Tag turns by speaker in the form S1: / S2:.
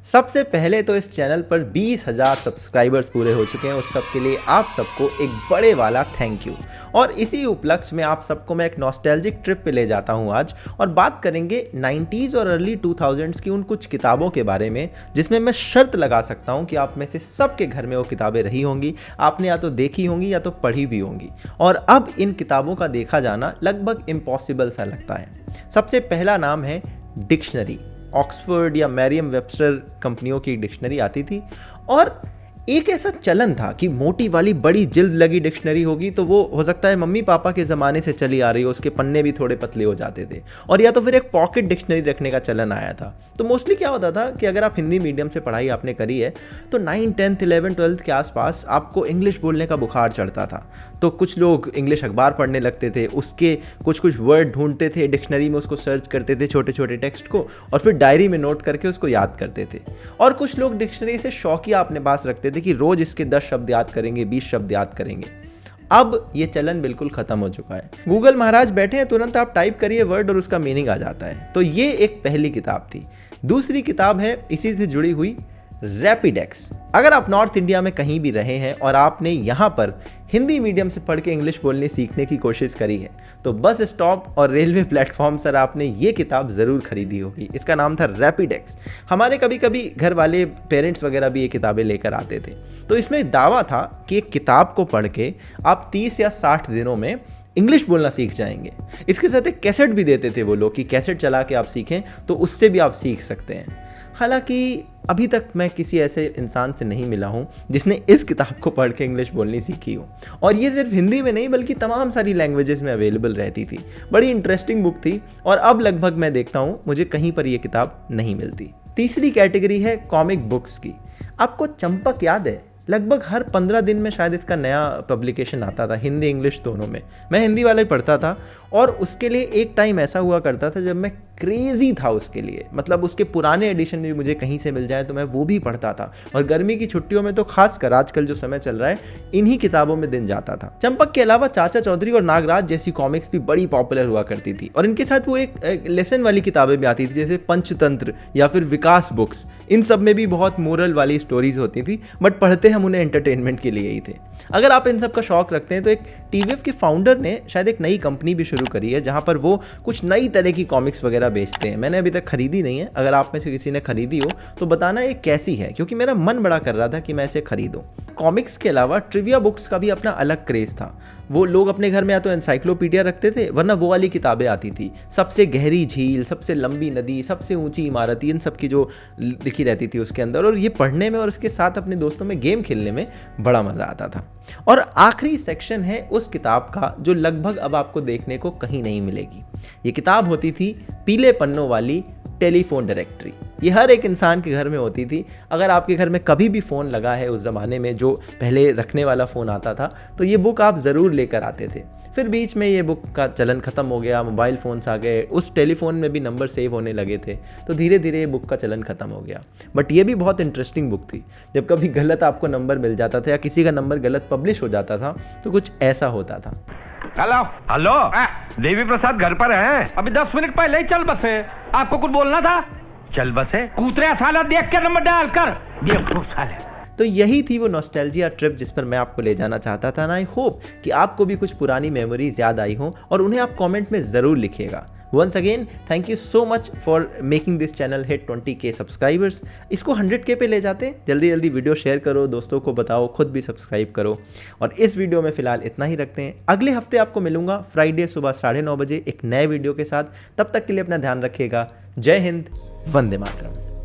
S1: सबसे पहले तो इस चैनल पर 20,000 सब्सक्राइबर्स पूरे हो चुके हैं। उस सब के लिए आप सबको एक बड़े वाला थैंक यू। और इसी उपलक्ष्य में आप सबको मैं एक नॉस्टैल्जिक ट्रिप पे ले जाता हूँ आज, और बात करेंगे 90s और अर्ली 2000s की उन कुछ किताबों के बारे में जिसमें मैं शर्त लगा सकता हूँ कि आप में से सबके घर में वो किताबें रही होंगी, आपने या तो देखी होंगी या तो पढ़ी भी होंगी। और अब इन किताबों का देखा जाना लगभग इम्पॉसिबल सा लगता है। सबसे पहला नाम है डिक्शनरी। ऑक्सफोर्ड या मैरियम वेबस्टर कंपनियों की डिक्शनरी आती थी, और एक ऐसा चलन था कि मोटी वाली बड़ी जिल्द लगी डिक्शनरी होगी तो वो हो सकता है मम्मी पापा के ज़माने से चली आ रही हो, उसके पन्ने भी थोड़े पतले हो जाते थे। और या तो फिर एक पॉकेट डिक्शनरी रखने का चलन आया था। तो मोस्टली क्या होता था कि अगर आप हिंदी मीडियम से पढ़ाई आपने करी है तो 9, 10, 11, 12 के आसपास आपको इंग्लिश बोलने का बुखार चढ़ता था। तो कुछ लोग इंग्लिश अखबार पढ़ने लगते थे, उसके कुछ वर्ड ढूंढते थे डिक्शनरी में, उसको सर्च करते थे छोटे छोटे टेक्स्ट को, और फिर डायरी में नोट करके उसको याद करते थे। और कुछ लोग डिक्शनरी से शौकिया अपने पास रखते थे कि रोज इसके 10 शब्द याद करेंगे, 20 शब्द याद करेंगे। अब ये चलन बिल्कुल खत्म हो चुका है। गूगल महाराज बैठे हैं, तुरंत आप टाइप करिए वर्ड और उसका मीनिंग आ जाता है। तो ये एक पहली किताब थी। दूसरी किताब है इसी से जुड़ी हुई, रैपिडेक्स। अगर आप नॉर्थ इंडिया में कहीं भी रहे हैं और आपने यहाँ पर हिंदी मीडियम से पढ़ के इंग्लिश बोलने सीखने की कोशिश करी है तो बस स्टॉप और रेलवे प्लेटफॉर्म पर आपने ये किताब ज़रूर खरीदी होगी। इसका नाम था रैपिडेक्स। हमारे कभी कभी घर वाले पेरेंट्स वगैरह भी ये किताबें लेकर आते थे। तो इसमें दावा था कि एक किताब को पढ़ के आप 30 या 60 दिनों में इंग्लिश बोलना सीख जाएंगे। इसके साथ एक कैसेट भी देते थे वो लोग कि कैसेट चला के आप सीखें तो उससे भी आप सीख सकते हैं। हालांकि अभी तक मैं किसी ऐसे इंसान से नहीं मिला हूँ जिसने इस किताब को पढ़ के इंग्लिश बोलनी सीखी हो। और ये सिर्फ हिंदी में नहीं बल्कि तमाम सारी लैंग्वेजेस में अवेलेबल रहती थी। बड़ी इंटरेस्टिंग बुक थी, और अब लगभग मैं देखता हूँ मुझे कहीं पर ये किताब नहीं मिलती। तीसरी कैटेगरी है कॉमिक बुक्स की। आपको चंपक याद है? लगभग हर 15 दिन में शायद इसका नया पब्लिकेशन आता था, हिंदी इंग्लिश दोनों में। मैं हिंदी वाला ही पढ़ता था, और उसके लिए एक टाइम ऐसा हुआ करता था जब मैं क्रेजी था उसके लिए। मतलब उसके पुराने एडिशन भी मुझे कहीं से मिल जाए तो मैं वो भी पढ़ता था। और गर्मी की छुट्टियों में तो खासकर आजकल जो समय चल रहा है, इन्हीं किताबों में दिन जाता था। चंपक के अलावा चाचा चौधरी और नागराज जैसी कॉमिक्स भी बड़ी पॉपुलर हुआ करती थी, और इनके साथ वो एक लेसन वाली किताबें भी आती थी, जैसे पंचतंत्र या फिर विकास बुक्स। इन सब में भी बहुत मोरल वाली स्टोरीज होती थी, बट पढ़ते हम उन्हें एंटरटेनमेंट के लिए ही थे। अगर आप इन सब का शौक रखते हैं तो एक टीवीएफ के फाउंडर ने शायद एक नई कंपनी भी शुरू करी है जहां पर वो कुछ नई तरह की कॉमिक्स वगैरह बेचते हैं। मैंने अभी तक खरीदी नहीं है, अगर आप में से किसी ने खरीदी हो तो बताना ये कैसी है, क्योंकि मेरा मन बड़ा कर रहा था कि मैं इसे खरीदूं। कॉमिक्स के अलावा ट्रिविया बुक्स का भी अपना अलग क्रेज था। वो लोग अपने घर में या तो एनसाइक्लोपीडिया रखते थे, वरना वो वाली किताबें आती थी, सबसे गहरी झील, सबसे लंबी नदी, सबसे ऊंची इमारत, इन सब की जो लिखी रहती थी उसके अंदर। और ये पढ़ने में और उसके साथ अपने दोस्तों में गेम खेलने में बड़ा मज़ा आता था। और आखिरी सेक्शन है उस किताब का जो लगभग अब आपको देखने को कहीं नहीं मिलेगी। ये किताब होती थी पीले पन्नों वाली टेलीफोन डायरेक्टरी। ये हर एक इंसान के घर में होती थी। अगर आपके घर में कभी भी फ़ोन लगा है उस ज़माने में, जो पहले रखने वाला फ़ोन आता था, तो ये बुक आप ज़रूर लेकर आते थे। फिर बीच में ये बुक का चलन ख़त्म हो गया, मोबाइल फ़ोन्स आ गए, उस टेलीफोन में भी नंबर सेव होने लगे थे, तो धीरे धीरे ये बुक का चलन ख़त्म हो गया। बट ये भी बहुत इंटरेस्टिंग बुक थी। जब कभी गलत आपको नंबर मिल जाता था या किसी का नंबर गलत पब्लिश हो जाता था तो कुछ ऐसा होता था।
S2: हेलो हेलो, देवी प्रसाद घर पर हैं?
S3: अभी 10 मिनट पहले ही चल बसे। आपको कुछ बोलना था?
S2: चल बसे।
S3: कूतरे साला देख के नंबर डाल कर बेवकूफ साले।
S1: तो यही थी वो नॉस्टैल्जिया ट्रिप जिस पर मैं आपको ले जाना चाहता था। आई होप कि आपको भी कुछ पुरानी मेमोरीज याद आई हो, और उन्हें आप कमेंट में ज़रूर लिखिएगा। Once again thank you so much for making this channel hit 20K subscribers. इसको 100K पे ले जाते हैं। जल्दी जल्दी वीडियो शेयर करो, दोस्तों को बताओ, खुद भी सब्सक्राइब करो। और इस वीडियो में फ़िलहाल इतना ही रखते हैं। अगले हफ्ते आपको मिलूंगा फ्राइडे सुबह 9:30 बजे एक नए वीडियो के साथ। तब तक के लिए अपना ध्यान रखिएगा। जय हिंद, वंदे मातरम।